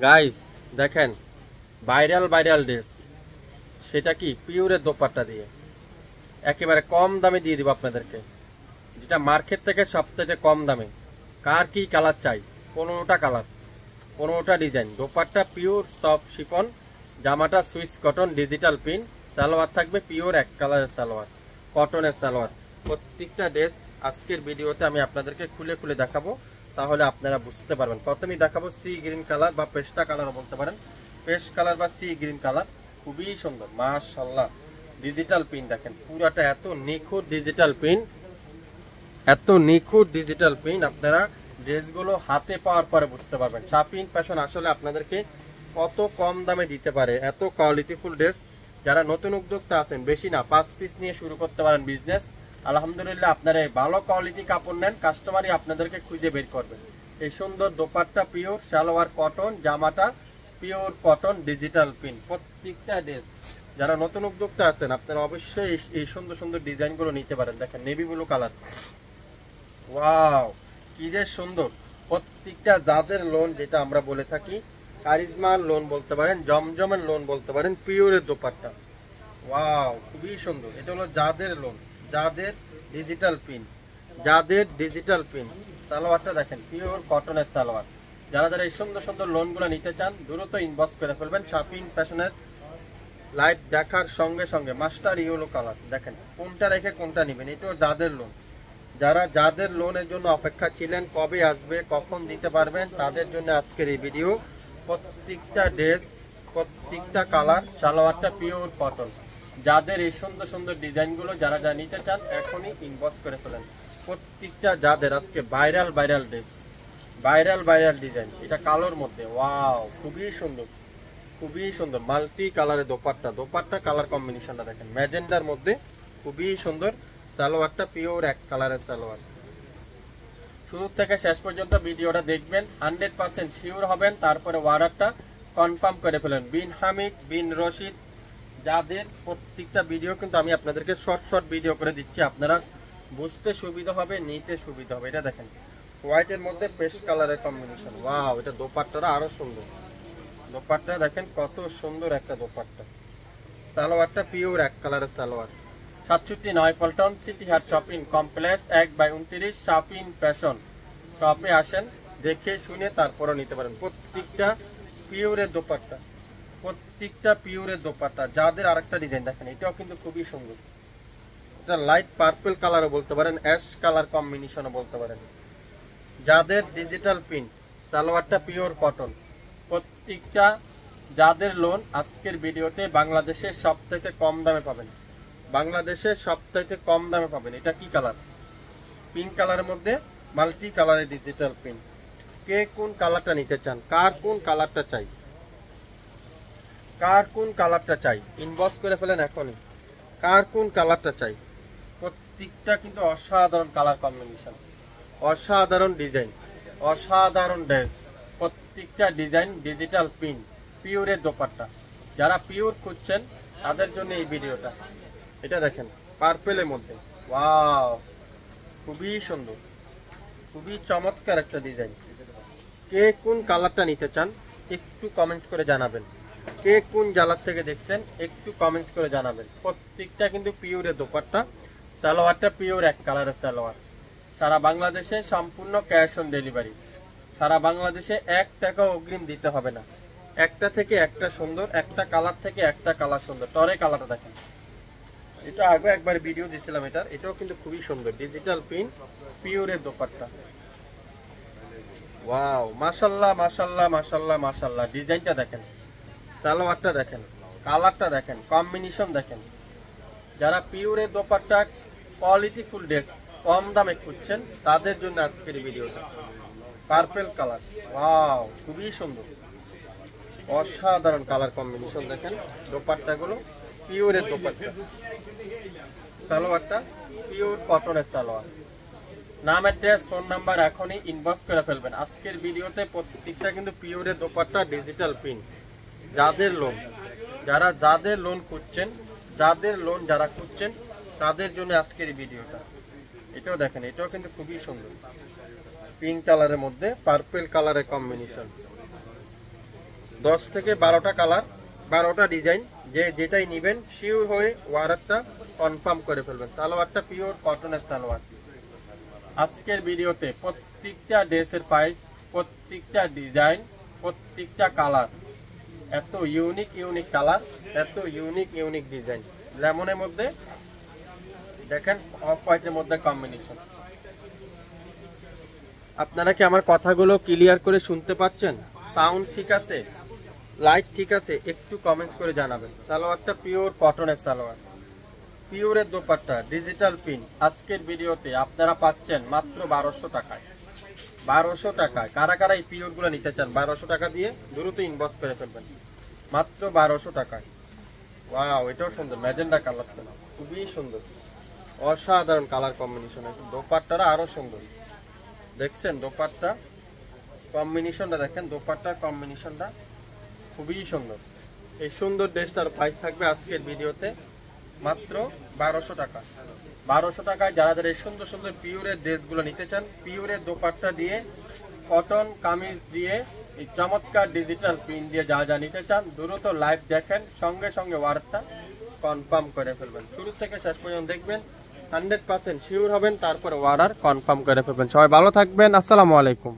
Guys দেখেন, viral viral dress, সেটা কি পিওরের দোপাট্টা দিয়ে একেবারে কম দামে দিয়ে দিব আপনাদেরকে, যেটা মার্কেট থেকে সবথেকে কম দামে। কার কি কালার চাই? 15টা কালার, 15টা design. Dupatta pure soft chiffon, জামাটা Swiss cotton digital print, salwar থাকবে পিওর এক কালারের সালোয়ার, কটনের সালোয়ার। প্রত্যেকটা ড্রেস আজকের ভিডিওতে আমি আপনাদেরকে খুলে খুলে দেখাবো, তাহলে আপনারা বুঝতে পারবেন। প্রথমেই দেখাবো সি গ্রিন কালার বা পেস্টা কালারও বলতে পারেন, পেস্ট কালার বা সি গ্রিন কালার, খুবই সুন্দর মাশাআল্লাহ। ডিজিটাল প্রিন্ট দেখেন, পুরাটা এত নিখুঁত ডিজিটাল প্রিন্ট, এত নিখুঁত ডিজিটাল প্রিন্ট। আপনারা ড্রেসগুলো হাতে পাওয়ার পরে বুঝতে পারবেন শাপিন ফ্যাশন আসলে আপনাদেরকে কত কম দামে দিতে পারে এত কোয়ালিটিফুল ড্রেস। যারা নতুন উদ্যোক্তা আছেন, বেশি না 5 পিস নিয়ে শুরু করতে পারেন বিজনেস। আলহামদুলিল্লাহ, আপনারা ভালো কোয়ালিটি কাপড় নেন, কাস্টমারই আপনাদেরকে খুঁজে বের করবে। এই সুন্দর দোপাট্টা পিওর, সালোয়ার কটন, জামাটা পিওর কটন ডিজিটাল প্রিন্ট। প্রত্যেকটা ড্রেস যারা নতুন উদ্যোক্তা আছেন, আপনারা অবশ্যই এই সুন্দর সুন্দর ডিজাইনগুলো নিতে পারেন। দেখেন নেভি ব্লু কালার, ওয়াও কি যে সুন্দর। প্রত্যেকটা যাদের লোন, যেটা আমরা বলে থাকি কারিজমার লোন বলতে পারেন, জমজমের লোন বলতে পারেন, পিওরের দোপাট্টা, ওয়াও খুবই সুন্দর। এটা হলো যাদের লোন, যাদের ডিজিটাল প্রিন্ট, যাদের ডিজিটাল প্রিন্ট। সালোয়ারটা দেখেন পিওর কটনের সালোয়ার। যারা যারা এই সুন্দর সুন্দর লোনগুলো নিতে চান, দ্রুত ইনবক্স করে ফেলবেন। শাপিং ফ্যাশনের লাইভ দেখার সঙ্গে সঙ্গে মাস্টার ইয়েলো কালার দেখেন, কোনটা রেখে কোনটা নেবেন। এটাও যাদের লোন, যারা যাদের লোনের জন্য অপেক্ষা ছিলেন, কবে আসবে কখন দিতে পারবেন, তাদের জন্য আজকের এই ভিডিও। প্রত্যেকটা ড্রেস, প্রত্যেকটা কালার, সালোয়ারটা পিওর কটন। যাদের এই সুন্দর সুন্দর ডিজাইনগুলো যারা যা নিতে চান, এখনই ইনবক্স করে ফেলেন। প্রত্যেকটা যাদের আজকে viral viral dress, viral viral design. এটা কালোর মধ্যে, ওয়াও খুবই সুন্দর, খুবই সুন্দর। মাল্টি কালারের দোপাট্টা, দোপাট্টা কালার কম্বিনেশনটা দেখেন, ম্যাজেন্ডার মধ্যে খুবই সুন্দর। সালোয়ারটা পিওর এক কালারের সালোয়ার। শুরু থেকে শেষ পর্যন্ত ভিডিওটা দেখবেন, 100% শিওর হবেন, তারপরে অর্ডারটা কনফার্ম করে ফেলেন। বিন হামিদ, বিন রশিদ, যাদের প্রত্যেকটা ভিডিও কিন্তু আমি আপনাদেরকে শর্ট শর্ট ভিডিও করে দিচ্ছি, আপনারা বুঝতে সুবিধা হবে, নিতে সুবিধা হবে। এটা দেখেন হোয়াইটের মধ্যে পেস্ট কালারের কম্বিনেশন, ওয়াও এটা দোপাট্টাটা আরো সুন্দর। দোপাট্টা দেখেন কত সুন্দর একটা দোপাট্টা। সালোয়ারটা পিওর এক কালারের সালোয়ার। 67 পল্টন সিটি হাট শপিং কমপ্লেক্স 1/29 শাপিন ফ্যাশন। শপে আসেন, দেখে শুনে তারপরও নিতে পারেন। প্রত্যেকটা পিওরের দোপাট্টা, প্রত্যেকটা পিওরের দোপাট্টা। যাদের আরেকটা ডিজাইন দেখেন, এটাও কিন্তু খুবই সুন্দর। এটা লাইট পার্পল কালারও বলতে পারেন, অ্যাশ কালার কম্বিনেশনও বলতে পারেন। যাদের ডিজিটাল প্রিন্ট, সালোয়ারটা পিওর কটন। প্রত্যেকটা যাদের লোন আজকের ভিডিওতে বাংলাদেশের সবথেকে কম দামে পাবেন, বাংলাদেশের সবথেকে কম দামে পাবেন। এটা কি কালার? পিঙ্ক কালারের মধ্যে মাল্টি কালারের ডিজিটাল প্রিন্ট। কে কোন কালারটা নিতে চান? কার কোন কালারটা চাই? কার কোন কালারটা চাই? ইনবক্স করে ফেলেন এখনই। কার কোন কালারটা চাই? প্রত্যেকটা কিন্তু অসাধারণ কালার কম্বিনেশন, অসাধারণ ডিজাইন, অসাধারণ ড্রেস। প্রত্যেকটা ডিজাইন ডিজিটাল প্রিন্ট, পিওরের দোপাট্টা। যারা পিওর খুঁজছেন তাদের জন্য এই ভিডিওটা। এটা দেখেন পার্পেলের মধ্যে, ওয়াও খুবই সুন্দর, খুবই চমৎকার একটা ডিজাইন। কে কোন কালারটা নিতে চান একটু কমেন্টস করে জানাবেন। কে কোন জালার থেকে দেখছেন একটু কমেন্টস করে জানাবেন। প্রত্যেকটা কিন্তু পিওরের দোপাট্টা। সালোয়ারটা পিওর এক কালারের সালোয়ার। সারা বাংলাদেশে সম্পূর্ণ ক্যাশ অন ডেলিভারি। সারা বাংলাদেশে 1 টাকাও অগ্রিম দিতে হবে না। একটা থেকে একটা সুন্দর, একটা কালার থেকে একটা কালার সুন্দর। টরে কালারটা দেখেন, এটা আগে একবার ভিডিও দিয়েছিলাম এটার। এটাও কিন্তু খুবই সুন্দর, ডিজিটাল প্রিন্ট, পিওরের দোপাট্টা। ওয়াও মাশাআল্লাহ মাশাআল্লাহ মাশাআল্লাহ মাশাআল্লাহ। ডিজাইনটা দেখেন, সালোয়ারটা দেখেন, কালারটা দেখেন, কম্বিনেশন দেখেন। যারা পিওরের দোপাট্টা কোয়ালিটি ফুল ড্রেস কম দামে খুঁজছেন, তাদের জন্য আজকের ভিডিওটা। পার্পল কালার, ওয়াও খুবই সুন্দর, অসাধারণ কালার কম্বিনেশন দেখেন। দোপাট্টাগুলো পিওরের দোপাট্টা। সালোয়ারটা পিওর কটনের সালোয়ার। নাম, অ্যাড্রেস, ফোন নাম্বার এখনই ইনবক্স করে ফেলবেন। আজকের ভিডিওতে প্রত্যেকটা কিন্তু পিওরের দোপাট্টা, ডিজিটাল প্রিন্ট। যাদের লোন, যারা যাদের লোন খুঁজছেন, যাদের লোন যারা খুঁজছেন তাদের জন্য আজকের এই ভিডিওটা। এটাও দেখেন, এটাও কিন্তু খুবই সুন্দর, পিঙ্ক কালারের মধ্যে পার্পল কালারের কম্বিনেশন। 10 থেকে 12টা কালার, 12টা ডিজাইন, যে যেটাই নেবেন শিওর হয়ে অর্ডারটা কনফার্ম করে ফেলবেন। সালোয়ারটা পিওর কটনের সালোয়ার। আজকের ভিডিওতে প্রত্যেকটা ড্রেসের প্রাইস, প্রত্যেকটা ডিজাইন, প্রত্যেকটা কালার, এত ইউনিক ইউনিক কালার, এত ইউনিক ইউনিক ডিজাইন। লেমনের মধ্যে দেখেন, অফ হোয়াইটের মধ্যে কম্বিনেশন। আপনারা কি আমার কথাগুলো ক্লিয়ার করে শুনতে পাচ্ছেন? সাউন্ড ঠিক আছে, লাইট ঠিক আছে? একটু কমেন্টস করে জানাবেন। সালোয়ারটা পিওর কটনের সালোয়ার, পিওরের দোপাট্টা, ডিজিটাল প্রিন্ট। আজকের ভিডিওতে আপনারা পাচ্ছেন মাত্র 1200 টাকায়। 1200 টাকায় কারা কারা এই পিওর গুলো নিতে চান? 1200 টাকা দিয়ে দ্রুত ইনবক্স করে ফেলবেন, মাত্র 1200 টাকায়। ওয়াও, এটাও সুন্দর, ম্যাজেন্ডা কালারটা খুবই সুন্দর, অসাধারণ কালার কম্বিনেশন। দোপাট্টাটা আরো সুন্দর, দেখছেন দোপাট্টা কম্বিনেশনটা দেখেন, দোপাট্টার কম্বিনেশনটা খুবই সুন্দর। এই সুন্দর ড্রেসটার প্রাইস থাকবে আজকের ভিডিওতে মাত্র 1200 টাকা। 1200 টাকায় যারা যারা এই সুন্দর সুন্দর পিওরের ড্রেসগুলো নিতে চান, পিওরের দোপাট্টা দিয়ে, কটন কামিজ দিয়ে, এই চমৎকার ডিজিটাল প্রিন্ট দিয়ে যা যা নিতে চান, দ্রুত লাইভ দেখেন, সঙ্গে সঙ্গে অর্ডারটা কনফার্ম করে ফেলবেন। শুরু থেকে শেষ পর্যন্ত দেখবেন, 100% শিওর হবেন, তারপরে অর্ডার কনফার্ম করে ফেলবেন। সবাই ভালো থাকবেন, আসসালামু আলাইকুম।